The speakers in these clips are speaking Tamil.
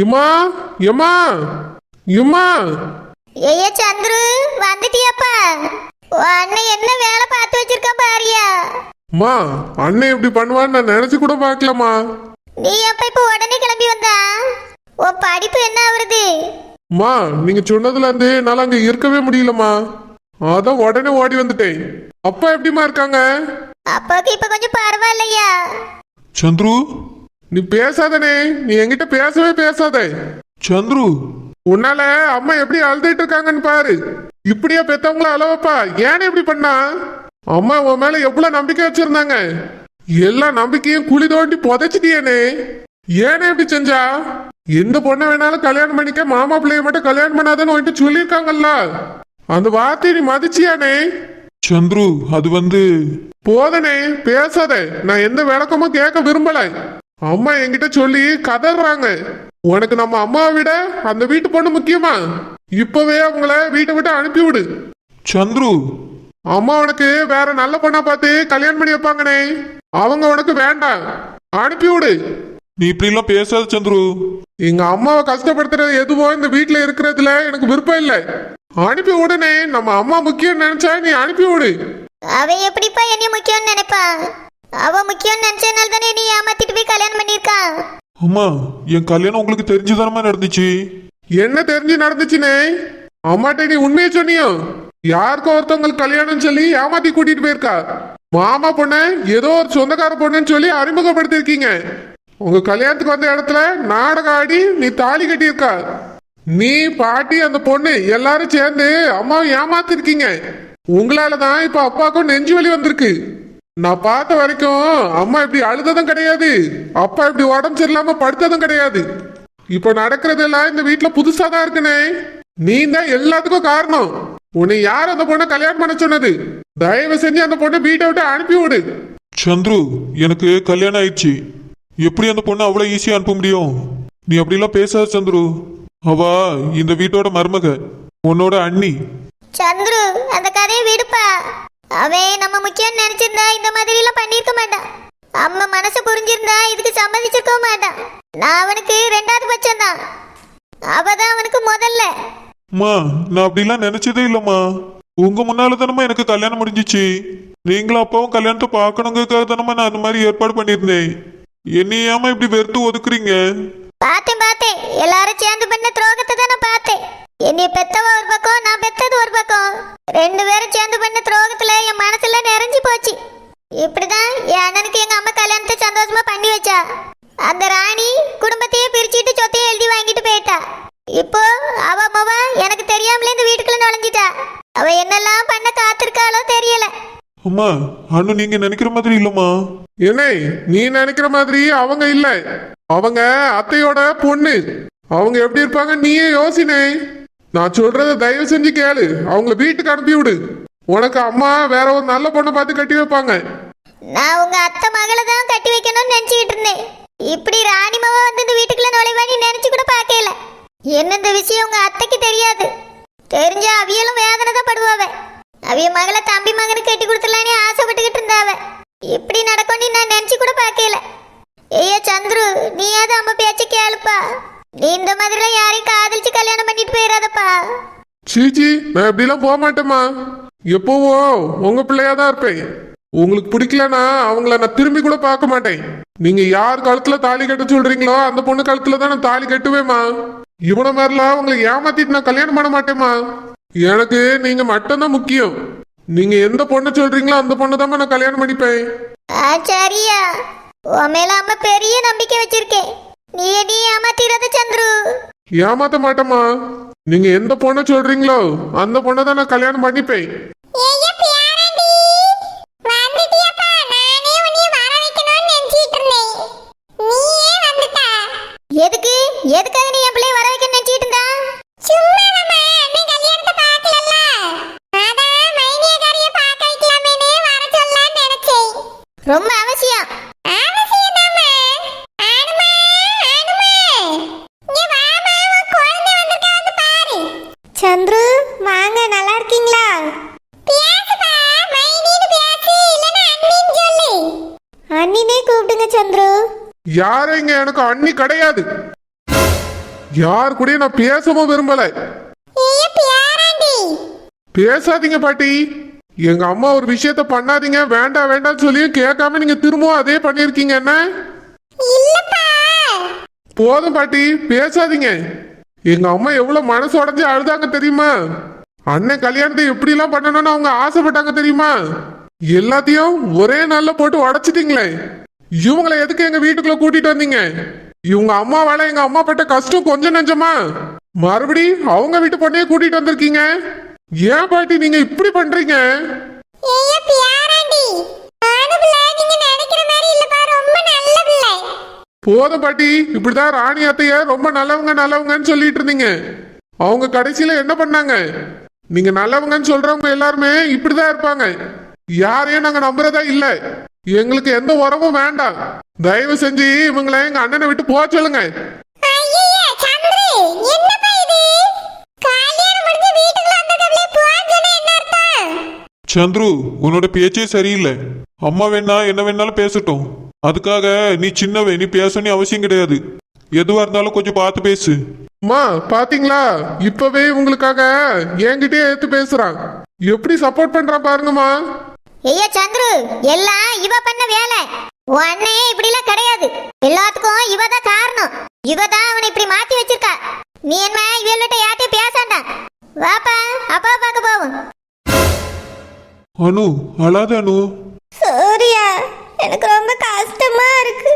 எம்மா எம்மா எம்மா. ஏய்யா சந்துரு, வந்துட்டியாப்பா? அண்ணன் என்ன வேலை பார்த்து வச்சிருக்கான் பாரியா? மா, அண்ணன் இப்படி பண்ணுவான்னு நான் நினைச்சு கூட பார்க்கலமா. நீ எப்ப இப்ப உடனே கிளம்பி வந்தா? உன் படிப்பு என்ன ஆகுறது? மா, நீங்க சொன்னதுல இருந்து என்னால அங்க இருக்கவே முடியலமா. அதான் உடனே ஓடி வந்துட்டேன். அப்பா எப்படிமா இருக்காங்க? அப்பாவுக்கு இப்ப கொஞ்சம் பரவாயில்லையா? சந்துரு, நீ பேசாதனே, நீ என்கிட்ட பேசவே பேசாத. சந்துரு, உன்னால அம்மா எப்படி அழுதுட்டு இருக்காங்கன்னு பாரு. இப்படியா பெத்தவங்கள அழவப்பா? ஏன்னு இப்படி பண்ணா? அம்மா உன் மேல எவ்வளவு நம்பிக்கை வச்சிருந்தாங்க. எல்லா நம்பிக்கையும் குழி தோண்டி புதைச்சிட்டியனே. ஏனே இப்படி செஞ்சா? எந்த பொண்ணை வேணாலும் கல்யாணம் பண்ணிக்க, மாமா பிள்ளைய மட்டும் கல்யாணம் பண்ணாதன்னு வந்துட்டு சொல்லியிருக்காங்கல்ல. அந்த வார்த்தையை நீ மதிச்சியானே? சந்துரு, அது போதனே, பேசாத. நான் எந்த விளக்கமும் கேட்க விரும்பல. அம்மா என்கிட்ட சொல்லி கதறாங்க. உனக்கு நம்ம அம்மாவை விட அந்த வீட்டு பொண்ணு முக்கியமா? இப்பவே அவங்கள வீட்டை விட்டு அனுப்பி விடு. சந்துரு, அம்மா உனக்கு வேற நல்ல பொண்ணா பார்த்து கல்யாணம் பண்ணி வைப்பாங்கனே. அவங்க உனக்கு வேண்டாம், அனுப்பி விடு. நீ இப்படி எல்லாம் பேசாத சந்துரு. எங்க அம்மாவை கஷ்டப்படுத்துறது எதுவோ இந்த வீட்டுல இருக்கிறதுல எனக்கு விருப்பம் இல்லை. அனுப்பி விடுனே. நம்ம அம்மா முக்கியம் நினைச்சா நீ அனுப்பி விடு. அவன் எப்படிப்பா என்னைய முக்கியம்னு நினைப்பா? அவ முக்கியம் நினைச்சனால தானே நீ ஏமாத்திட்டு போய் கல்யாணம் பண்ணிருக்கா. அம்மா, என் கல்யாணம் உங்களுக்கு தெரிஞ்சுதானமா நடந்துச்சு? என்ன தெரிஞ்சு நடந்துச்சுனே? அம்மாட்ட நீ உண்மையை சொன்னியோ? யாருக்கோ ஒருத்தவங்களுக்கு கல்யாணம் சொல்லி ஏமாத்தி கூட்டிட்டு போயிருக்கா. மாமா பொண்ணு ஏதோ ஒரு சொந்தக்கார பொண்ணுன்னு சொல்லி அறிமுகப்படுத்திருக்கீங்க. உங்க கல்யாணத்துக்கு வந்த இடத்துல நாடகம் ஆடி நீ தாலி கட்டியிருக்கா. நீ, பாட்டி, அந்த பொண்ணு எல்லாரும் சேர்ந்து அம்மாவை ஏமாத்திருக்கீங்க. உங்களாலதான் இப்ப அப்பாவுக்கும் நெஞ்சு வலி வந்திருக்கு. நான் பார்த்த வரைக்கும் அம்மா இப்படி அழுததும் கிடையாது, அப்பா இப்படி உடம்பு சரியில்லாம படுத்ததும் கிடையாது. இப்ப நடக்கிறதெல்லாம் இந்த வீட்டுல புதுசா தான் இருக்குனே. நீ தான் எல்லாத்துக்கும் காரணம். உன்னை யார் அந்த பொண்ணை கல்யாணம் பண்ண சொன்னது? தயவு செஞ்சு அந்த பொண்ணை வீட்டை விட்டு அனுப்பி விடு. சந்துரு, எனக்கு கல்யாணம் ஆயிடுச்சு. எப்படி அந்த பொண்ணு அவ்வளவு ஈஸியா அனுப்ப முடியும்? நீ அப்படிலாம் பேசாத சந்துரு. அவ இந்த வீட்டோட மருமக, உன்னோட அண்ணி. சந்துரு, அந்த கதையை விடுப்பா. அவன் நம்ம முக்கியம் நினைச்சிருந்தா இந்த மாதிரி எல்லாம் பண்ணிருக்க மாட்டான். அம்மா மனசு புரிஞ்சிருந்தா இதுக்கு சம்மதிச்சிருக்க மாட்டான். நான் அவனுக்கு ரெண்டாவது பட்சம் தான், அவதான் அவனுக்கு முதல்ல. அம்மா, நான் அப்படிலாம் நினைச்சதே இல்லம்மா. உங்க முன்னால தானமா எனக்கு கல்யாணம் முடிஞ்சிச்சு. நீங்களும் அப்பாவும் கல்யாணத்தை பார்க்கணுங்கிறதுக்காக தானமா நான் அந்த மாதிரி ஏற்பாடு பண்ணியிருந்தேன். என்னையாம இப்படி வெறுத்து ஒதுக்குறீங்க? பார்த்தேன், எல்லாரும் சேர்ந்து பண்ண துரோகத்தை தான் நான் பார்த்தேன். என்னை பெத்தவ ஒரு பக்கம், நான் பெத்தது ஒரு பக்கம். ரெண்டு பேரும் சேர்ந்து பண்ண துரோகத்துல என் மனசுல நிறைஞ்சு போச்சு. இப்படிதான் என் அண்ணனுக்கு எங்க அம்மா கல்யாணத்தை சந்தோஷமா பண்ணி வச்சா. அந்த ராணி குடும்பத்தையே பிரிச்சுட்டு சொத்தையே எழுதி வாங்கிட்டு போயிட்டா. இப்போ அவ அம்மாவா எனக்கு தெரியாமலே இந்த வீட்டுக்குள்ள நுழைஞ்சிட்டா. அவ என்னெல்லாம் பண்ண காத்திருக்காளோ தெரியல. அம்மா, அண்ணு நீங்க நினைக்கிற மாதிரி இல்லம்மா. என்னை நீ நினைக்கிற மாதிரி அவங்க இல்ல. அவங்க அத்தையோட பொண்ணு. அவங்க எப்படி இருப்பாங்க நீயே யோசினே. நான் சொல்றத தயவு செஞ்சு கேளு. அவங்கள வீட்டுக்கு அனுப்பி விடு. உனக்கு அம்மா வேற ஒரு நல்ல பொண்ணை பார்த்து கட்டி வைப்பாங்க. நான் உங்க அத்தை மகளை தான் கட்டி வைக்கணும்னு நினைச்சுக்கிட்டு இருந்தேன். இப்படி ராணிமாவா வந்து இந்த வீட்டுக்குள்ள நுழைவான்னு நினைச்சு கூட பார்க்கல. என்ன இந்த விஷயம் உங்க அத்தைக்கு தெரியாது. தெரிஞ்சா அவியலும் வேதனை தான் படுவாவ. அவிய மகளை தம்பி மகனுக்கு கட்டி கொடுத்துலானே ஆசைப்பட்டுக்கிட்டு இருந்தாவ. இப்படி நடக்கும்னு நான் நினைச்சு கூட பார்க்கல. ஐயா சந்துரு, நீயாவது அம்மா பேச்ச கேளுப்பா. நீ இந்த மாதிரிலாம் யாரையும் காதலிச்சு கல்யாணம் பண்ணிட்டு போயிடாதப்பா. சீச்சி, நான் இப்படிலாம் போக மாட்டேம்மா. எப்போவோ உங்க பிள்ளையாதான் இருப்பேன். உங்களுக்கு பிடிக்கலன்னா அவங்கள நான் திரும்பி கூட பார்க்க மாட்டேன். நீங்க யார் கழுத்துல தாலி கட்ட சொல்றீங்களோ அந்த பொண்ணு கழுத்துல தான் நான் தாலி கட்டுவேம்மா. இவன மாதிரிலாம் அவங்களை ஏமாத்திட்டு நான் கல்யாணம் பண்ண மாட்டேம்மா. எனக்கு நீங்க மட்டும்தான் முக்கியம். நீங்க எந்த பொண்ணை சொல்றீங்களோ அந்த பொண்ணை தான் நான் கல்யாணம் பண்ணிப்பேன். சரியா, உன் மேல அம்மா பெரிய நம்பிக்கை வச்சிருக்கேன். நீ ஏமாத்திராத சந்துரு. ஏமாத்த மாட்டேம்மா. நீங்க எந்த பொண்ணை சொல்றீங்களோ அந்த பொண்ணை தான் நான் கல்யாணம் பண்ணிப்பேன். எதுக்கு எதுக்காக நீ என் பிள்ளைய வர வைக்க நினைச்சிட்டு இருந்தா? சும்மா நம்ம அண்ணன் கல்யாணத்தை பார்க்கலல்ல, அதான் மைனியக்காரிய பார்க்க வைக்கலாமேன்னு வர சொல்லலாம்னு நினைச்சேன். ரொம்ப அவசியம். அவசியம்தாம்மா. ஆனுமா ஆனுமா, இங்க வாமா, உன் குழந்தை வந்திருக்கா, வந்து பாரு. சந்துரு, வாங்க, நல்லா இருக்கீங்களா? பேசுப்பா, மைனின்னு பேசு, இல்லனா அண்ணின்னு சொல்லு. அண்ணினே கூப்பிடுங்க சந்துரு. யாரும் இங்க எனக்கு அண்ணி கிடையாது. யார் கூடயும் நான் பேசவும் விரும்பல. ஏய் பியாராண்டி, பேசாதீங்க பாட்டி. எங்க அம்மா ஒரு விஷயத்த பண்ணாதீங்க வேண்டாம் வேண்டாம்னு சொல்லியும் கேட்காம நீங்க திரும்பவும் அதே பண்ணிருக்கீங்க. என்ன இல்லப்பா. போதும் பாட்டி, பேசாதீங்க. எங்க அம்மா எவ்வளவு மனசு உடஞ்சு அழுதாங்க தெரியுமா? அண்ணன் கல்யாணத்தை எப்படி எல்லாம் பண்ணணும்னு அவங்க ஆசைப்பட்டாங்க தெரியுமா? எல்லாத்தையும் ஒரே நாள்ல போட்டு உடைச்சிட்டீங்களே. இவங்களை எதுக்கு எங்க வீட்டுக்குள்ள கூட்டிட்டு வந்தீங்க? இவங்க அம்மாவால எங்க அம்மா பட்ட கஷ்டம் கொஞ்சம் நெஞ்சமா? மறுபடி அவங்க வீட்டு பொண்ணையே கூட்டிட்டு வந்திருக்கீங்க. ஏன் பாட்டி நீங்க இப்படி பண்றீங்க? ஏய் பியாராண்டி, நானும் பிள்ளை நீங்க நினைக்கிற மாதிரி இல்லப்பா, ரொம்ப நல்ல பிள்ளை. போதும் பாட்டி, இப்படிதான் ராணி அத்தைய ரொம்ப நல்லவங்க நல்லவங்கன்னு சொல்லிட்டு இருந்தீங்க. அவங்க கடைசியில என்ன பண்ணாங்க? நீங்க நல்லவங்கன்னு சொல்றவங்க எல்லாருமே இப்படிதான் இருப்பாங்க. யாரையும் நாங்க நம்புறதா இல்ல. எங்களுக்கு எந்த உறவும் வேண்டாம். தயவு செஞ்சு இவங்களை எங்க அண்ணனை விட்டு போக சொல்லுங்க. ஐயே சந்திரு, என்னப்பா இது? கல்யாணம் முடிஞ்சு வீட்டுக்குள்ள வந்ததுல போன்னு சொன்னா என்ன அர்த்தம்? சந்துரு, உன்னோட பேச்சே சரியில்லை. அம்மா வேணா என்ன வேணாலும் பேசட்டும். அதுக்காக நீ சின்னவே, நீ பேசணும் அவசியம் கிடையாது. எதுவா இருந்தாலும் கொஞ்சம் பார்த்து பேசு. அம்மா பாத்தீங்களா, இப்பவே உங்களுக்காக என்கிட்டயே எடுத்து பேசுறான். எப்படி சப்போர்ட் பண்றான் பாருங்கம்மா. ஐயா சந்திரு, எல்லாம் இவ பண்ண வேலை. உன்னை இப்படி எல்லாம் கிடையாது. எல்லாத்துக்கும் இவ தான் காரணம். இவ தான் அவனை இப்படி மாத்தி வச்சிருக்கா. நீ என்ன இவள்கிட்ட யார்ட்டையும் பேசாண்டா. வாப்பா, அப்பா பார்க்க போவோம். அனு, அழாத அனு. சூர்யா, எனக்கு ரொம்ப கஷ்டமா இருக்கு.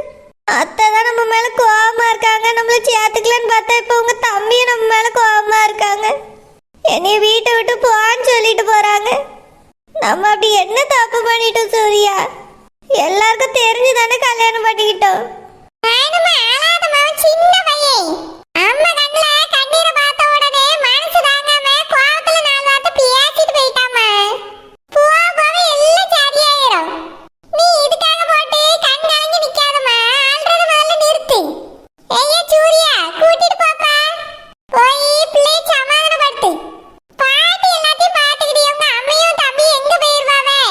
அத்தை தான் நம்ம மேல கோவமா இருக்காங்க. நம்மள சேர்த்துக்கலன்னு பார்த்தா இப்ப உங்க தம்பியும் நம்ம மேல கோவமா இருக்காங்க. என்னைய வீட்டை விட்டு போன்னு சொல்லிட்டு போறாங்க. நம்ம அப்படி என்ன தப்பு பண்ணிட்டோம் சூர்யா? எல்லாருக்கும் தெரிஞ்சு தானே கல்யாணம் பண்ணிக்கிட்டோம். சின்ன பையன் அம்மா கண்ணுல கண்ணீரை பார்த்த உடனே மனசு தாங்காம கோவத்துல 4 வார்த்தை பேசிட்டு போயிட்டாமா. போக எல்லாம் சரியாயிரும். நீ இதுக்காக போட்டு கண் கலங்கி நிக்காதம்மா. ஆல்ரெடி முதல்ல நிறுத்து. ஏய் சூர்யா, கூட்டிட்டு போப்பா. போய் பிள்ளை சமாதானப்படுத்து. பாட்டி எல்லாத்தையும் பாத்துக்கிட்டு உங்க அம்மையும் தம்பி எங்க போயிருவாவே?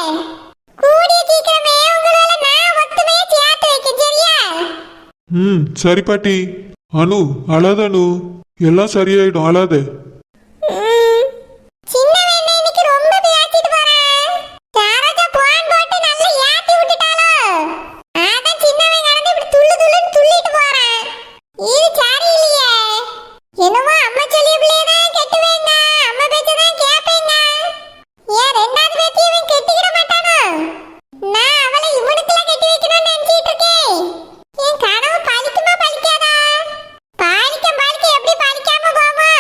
கூடிய சீக்கிரமே உங்களோட நான் மொத்தமே சேர்த்து வைக்க சரியா? சரி பாட்டி. அனு, அழாத அனு. எல்லாம் சரியாயிடும், அழாத. சின்னவன் இன்னைக்கு ரொம்ப பேசிட்டு போறான். யாராவது போன் போட்டு நல்லா ஏத்தி விட்டுட்டாளோ? அதான் சின்னவன் கடந்து இப்படி துள்ளு துள்ளுன்னு துள்ளிட்டு போறான். இது சரியில்லையே. என்னமோ அம்மா சொல்லிய பிள்ளையதான் கெட்டுவேங்க, அம்மா பேச்சதான் கேட்பேங்க. ஏன் ரெண்டாவது பேச்சையும் இவன் கெட்டிக்கிட மாட்டானோ? நான் அவளை இவனுக்குள்ள கெட்டி வைக்கணும்னு நினைச்சிட்டு இருக்கேன். என் கனவு பலிக்குமா பலிக்காதா? பாலிக்க எப்படி பாலிக்காம போமா?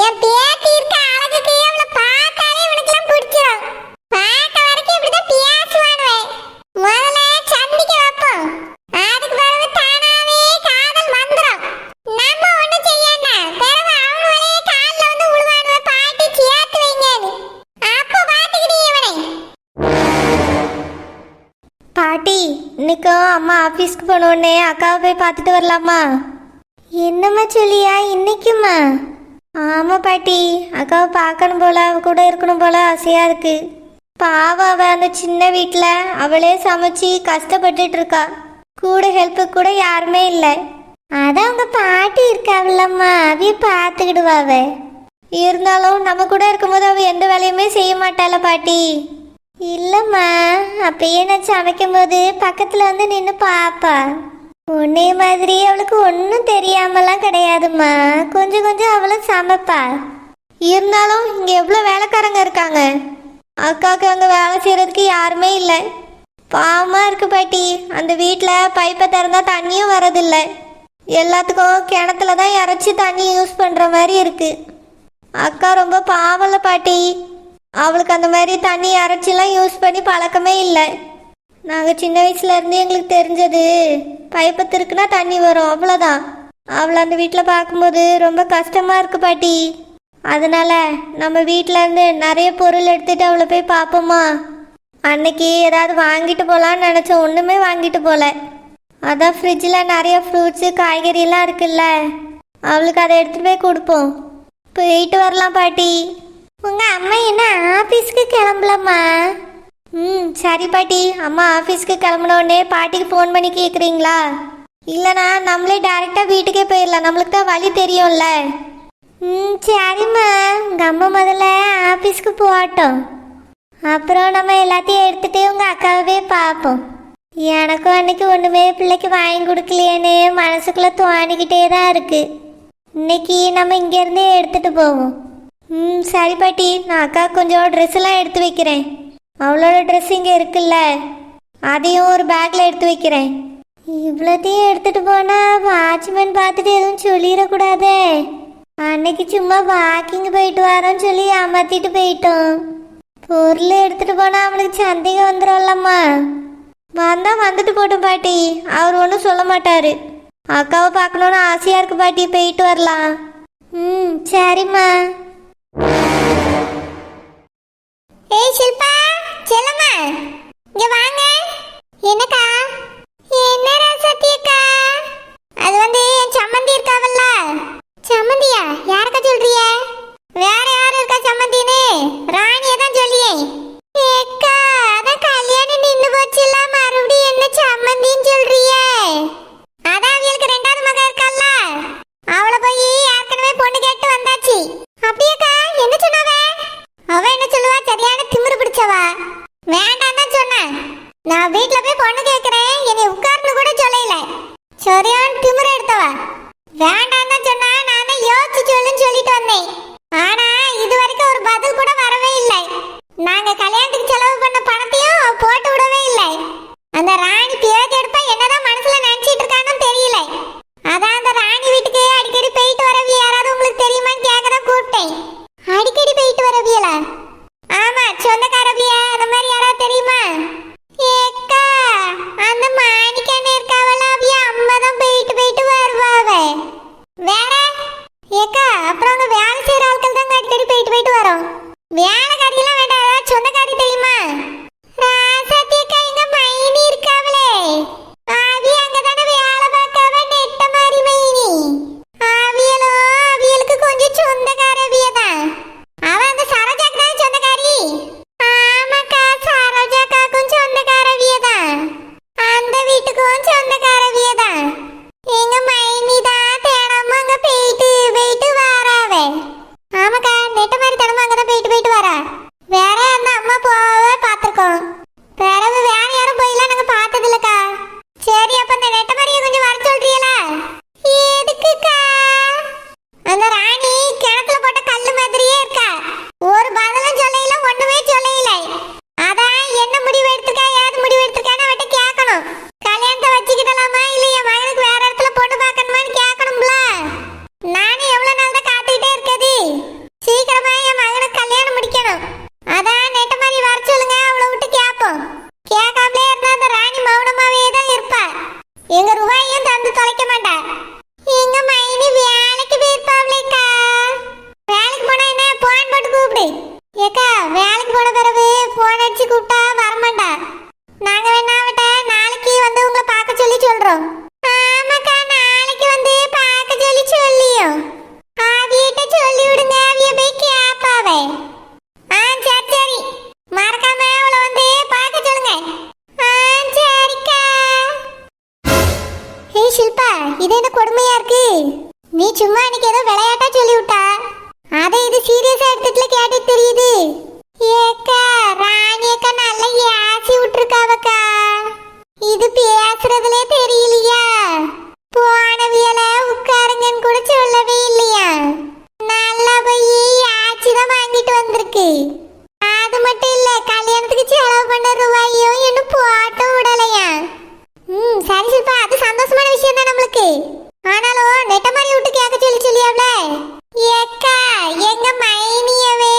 என் பேத்தி இருக்க அழகுக்கு அவளை பார்த்தாலே இவனுக்குலாம் பிடிச்சிரும். பார்க்க வரைக்கும் இப்படிதான் பேசுவானுவே. முதல்ல சந்திக்க வைப்போம். அதுக்கு பிறகு தானாவே காதல் வந்துரும். நம்ம ஒண்ணும் செய்யண்டா. பிறகு அவன் வழியே காலில் வந்து விழுவானுவே. பாட்டி சேர்த்து வைங்கன்னு. அப்போ பார்த்துக்கிட்டே இவனை. பாட்டி, இன்னைக்கும் அம்மா ஆபீஸ்க்கு போன உடனே அக்காவை போய் பார்த்துட்டு வரலாமா? என்னம்மா சொல்லியா? இன்னைக்குமா? ஆமா பாட்டி, அக்காவை பார்க்கணும் போல, அவ கூட இருக்கணும் போல ஆசையா இருக்கு. பாவம், அவ அந்த சின்ன வீட்டில் அவளே சமைச்சு கஷ்டப்பட்டுட்டு இருக்கா. கூட ஹெல்ப்பு கூட யாருமே இல்லை. அதான் உங்க பாட்டி இருக்காவில்லம்மா, அவைய பார்த்துக்கிடுவாவ. இருந்தாலும் நம்ம கூட இருக்கும்போது அவ எந்த வேலையுமே செய்ய மாட்டாள பாட்டி. இல்லம்மா, அப்பயே நான் சமைக்கும் போது பக்கத்துல வந்து நின்று பாப்பா. உன்னே மாதிரி அவளுக்கு ஒன்றும் தெரியாமலாம் கிடையாதும்மா. கொஞ்சம் கொஞ்சம் அவளும் சமைப்பா. இருந்தாலும் இங்கே எவ்வளோ வேலைக்காரங்க இருக்காங்க. அக்காவுக்கு அங்கே வேலை செய்கிறதுக்கு யாருமே இல்லை. பாவமாக இருக்கு பாட்டி. அந்த வீட்டில் பைப்பை திறந்தா தண்ணியும் வரதில்லை. எல்லாத்துக்கும் கிணத்துல தான் இறச்சி தண்ணி யூஸ் பண்ணுற மாதிரி இருக்கு. அக்கா ரொம்ப பாவம்ல பாட்டி. அவளுக்கு அந்த மாதிரி தண்ணி இறச்சிலாம் யூஸ் பண்ணி பழக்கமே இல்லை. நாங்கள் சின்ன வயசுலேருந்து எங்களுக்கு தெரிஞ்சது பைப்பை திருக்குனா தண்ணி வரும், அவ்வளோதான். அவளை அந்த வீட்டில் பார்க்கும்போது ரொம்ப கஷ்டமாக இருக்கு பாட்டி. அதனால நம்ம வீட்டிலேருந்து நிறைய பொருள் எடுத்துகிட்டு அவளை போய் பார்ப்போமா? அன்னைக்கு ஏதாவது வாங்கிட்டு போகலான்னு நினச்சோம், ஒன்றுமே வாங்கிட்டு போகல. அதான் ஃப்ரிட்ஜில் நிறைய ஃப்ரூட்ஸு காய்கறியெல்லாம் இருக்குல்ல, அவளுக்கு அதை எடுத்துகிட்டு போய் கொடுப்போம். போயிட்டு வரலாம் பாட்டி. உங்கள் அம்மா என்ன ஆஃபீஸ்க்கு கிளம்பலம்மா? சரி பாட்டி. அம்மா ஆஃபீஸ்க்கு கிளம்புனோடனே பாட்டிக்கு ஃபோன் பண்ணி கேட்குறீங்களா? இல்லைனா நம்மளே டைரெக்டாக வீட்டுக்கே போயிடலாம், நம்மளுக்கு தான் வழி தெரியும்ல. சரிம்மா, உங்கள் அம்மா முதல்ல ஆஃபீஸ்க்கு போகட்டும், அப்புறம் நம்ம எல்லாத்தையும் எடுத்துகிட்டு உங்கள் அக்காவே பார்ப்போம். எனக்கும் அன்னைக்கு ஒன்றுமே பிள்ளைக்கு வாங்கி கொடுக்கலையேன்னு மனசுக்குள்ளே தோணிக்கிட்டே தான் இருக்குது. இன்னைக்கு நம்ம இங்கேருந்தே எடுத்துகிட்டு போவோம். சரி பாட்டி, நான் அக்கா கொஞ்சம் ட்ரெஸ்ஸெல்லாம் எடுத்து வைக்கிறேன். அவளோட ட்ரெஸ் இங்கே இருக்குல்ல, அதையும் ஒரு பேக்கில் எடுத்து வைக்கிறேன். இவ்வளோத்தையும் எடுத்துகிட்டு போனால் வாட்ச்மேன் பார்த்துட்டு எதுவும் சொல்லிடக்கூடாதே. அன்னைக்கு சும்மா வாக்கிங் போயிட்டு வரோன்னு சொல்லி ஏமாத்திட்டு போயிட்டோம். பொருள் எடுத்துகிட்டு போனால் அவனுக்கு சந்தேகம் வந்துடும்லம்மா. வந்தால் வந்துட்டு போட்டோம் பாட்டி, அவர் ஒன்றும் சொல்ல மாட்டார். அக்காவை பார்க்கணுன்னு ஆசையாக இருக்கு பாட்டி, போயிட்டு வரலாம். சரிம்மா. ஏய் ஷில்பா, செல்லம்மா இங்க வாங்க. என்னக்கா? என்ன ராசாத்தி அக்கா? அது என் சம்மந்தி இருக்காவல்ல. சம்மந்தியா? யாருக்கா சொல்றிய? வேற யாரு இருக்கா சம்மந்தின்னு? ராணியை தான் சொல்லியே. ஏக்கா, அதான் கல்யாணம் நின்னு போச்சுல, மறுபடியும் என்ன சம்மந்தின்னு சொல்றிய? அதான் அவங்களுக்கு ரெண்டாவது மக இருக்கால்ல, அவளை போய் ஏற்கனவே பொண்ணு கேட்டு வந்தாச்சு. அப்படியாக்கா? என்ன சொன்னாவ? அவ என்ன சொல்லுவா? சரியான திமிரு பிடிச்சவா. வேண்டாம் தான் சொன்னேன். நான் வீட்டுல போய் பொண்ணு கேட்கிறேன், என்னை உட்கார்ந்து கூட சொல்லல. சரியான திமிரு எடுத்தவா. வேண்டாம் தான் சொன்னா, நான் தான் யோசிச்சு சொல்லுன்னு சொல்லிட்டு வந்தேன். ஆனா இது வரைக்கும் ஒரு பதில் கூட வரவே இல்லை. நாங்க கல்யாணத்துக்கு செலவு பண்ண பணத்தையும் போட்டு விடவே இல்லை. அந்த ராணி பேச்சு எடுப்பா என்னதான் மனசுல நினைச்சிட்டு இருக்கான்னு தெரியல. அதான் அந்த ராணி வீட்டுக்கு அடிக்கடி போயிட்டு வரவி யாராவது உங்களுக்கு தெரியுமான்னு கேட்கதான் கூப்பிட்டேன். அடிக்கடி போயிட்டு வரவியலா? ஆமா, சொந்தக்காரவிய அந்த மாதிரி யாராவது தெரியுமா? ஏக்கா, அந்த மாணிக்கண்ணே இருக்காவல, அவிய அம்மா தான் போயிட்டு போயிட்டு வருவாவ. வேற ஏக்கா, அப்புறம் அங்க வேலை செய்யற ஆட்கள் தான் அடிக்கடி போயிட்டு போயிட்டு வரோம். வேலைக்காரியெல்லாம் வேண்டாம், ஏதாவது சொந்தக்காரி தெரியுமா? ராசாத்தியக்கா, எங்க மைனி இருக்காவளே, அவிய அங்கதானே வேலை பார்க்காவ, நெட்ட மாதிரி மைனி. அவியலுக்கு கொஞ்சம் சொந்தக்காரவிய தான். அவன் அந்த சரோஜாக்கு தான் சொந்தக்காரி. ஆமாக்கா, சரோஜாக்காக்கும் சொந்தக்காரவிய தான். அந்த வீட்டுக்கும் சொந்தக்காரவிய தான். எங்க மைனி தான் தினமும் அங்க போயிட்டு போயிட்டு வாராவே. ஆமாக்கா, நெட்ட மாதிரி தினமும் அங்கதான் போயிட்டு போயிட்டு வரா. வேற அந்த அம்மா போவே பார்த்துருக்கோம். பிறகு வேற யாரும் போயிலாம் நாங்க பார்த்தது இல்லக்கா. சரி, அப்ப அந்த நெட்ட மாதிரியை கொஞ்சம் வர சொல்றீங்களா? எதுக்குக்கா? அந்த ராணி கிணத்துல போட்ட கல்லு மாதிரியே இருக்கா. ஒரு பதிலும் சொல்லையில, ஒண்ணுமே சொல்லையில. அதான் என்ன முடிவு எடுத்துக்கா, ஏது முடிவு எடுத்துக்கான்னு அவட்ட கேட்கணும். கல்யாணத்தை வச்சுக்கிடலாமா இல்ல என் மகனுக்கு வேற இடத்துல பொண்ணு பார்க்கணுமான்னு கேட்கணும்ல. நானும் எவ்வளவு நாள் தான் காத்துக்கிட்டே இருக்குது. சீக்கிரமா என் மகனுக்கு கல்யாணம் முடிக்கணும். அதான் நெட்ட மாதிரி வர சொல்லுங்க, அவளை விட்டு கேட்போம். கேட்காமலே இருந்தா அந்த ராணி மௌனமாவே தான் இருப்பா. எங்க ரூபாயும் தந்து தொலைக்க மாட்டா. எங்க மைனி வேலைக்கு போயிருப்பாவளேக்கா. வேலைக்கு போனா என்ன, போன் போட்டு கூப்பிடு. ஏக்கா, வேலைக்கு போன பிறகு போன் அடிச்சு கூப்பிட்டா வரமாட்டா. நாங்க வேணா அவட்ட நாளைக்கு வந்து உங்களை பார்க்க சொல்லி சொல்றோம். ஆமாக்கா, நாளைக்கு வந்து பார்க்க சொல்லி சொல்லியும் அவியிட்ட சொல்லி விடுங்க, அவிய போய் கேப்பாவே. சரி சரி, மறக்காம அவளை வந்து பார்க்க சொல்லுங்க. சரிக்கா. ஹே ஷில்பா, இது என்ன கொடுமையா இருக்கு? நீ சும்மா அன்னைக்கு ஏதோ விளையாட்டா சொல்லி விட்டா, அதை இது சீரியஸா எடுத்துட்டுல கேட்டு தெரியுது. ஏக்கா, ராணி அக்கா நல்லா ஏசி விட்டுருக்காவக்கா. இது பேசுறதுலே தெரியலையா? போனவியல உட்காருங்கன்னு கூட சொல்லவே இல்லையா? நல்லா போய் ஆச்சிதான் வாங்கிட்டு வந்திருக்கு. அது மட்டும் இல்ல, கல்யாணத்துக்கு செலவு பண்ண ரூபாயும் இன்னும் போட்டு விடலையா? சரி சில்பா, அது சந்தோஷமான விஷயம் தான் நம்மளுக்கு. ஆனாலும் நெட்ட மாதிரி விட்டு கேட்க சொல்லியாவல. ஏக்கா, எங்க மைனியவே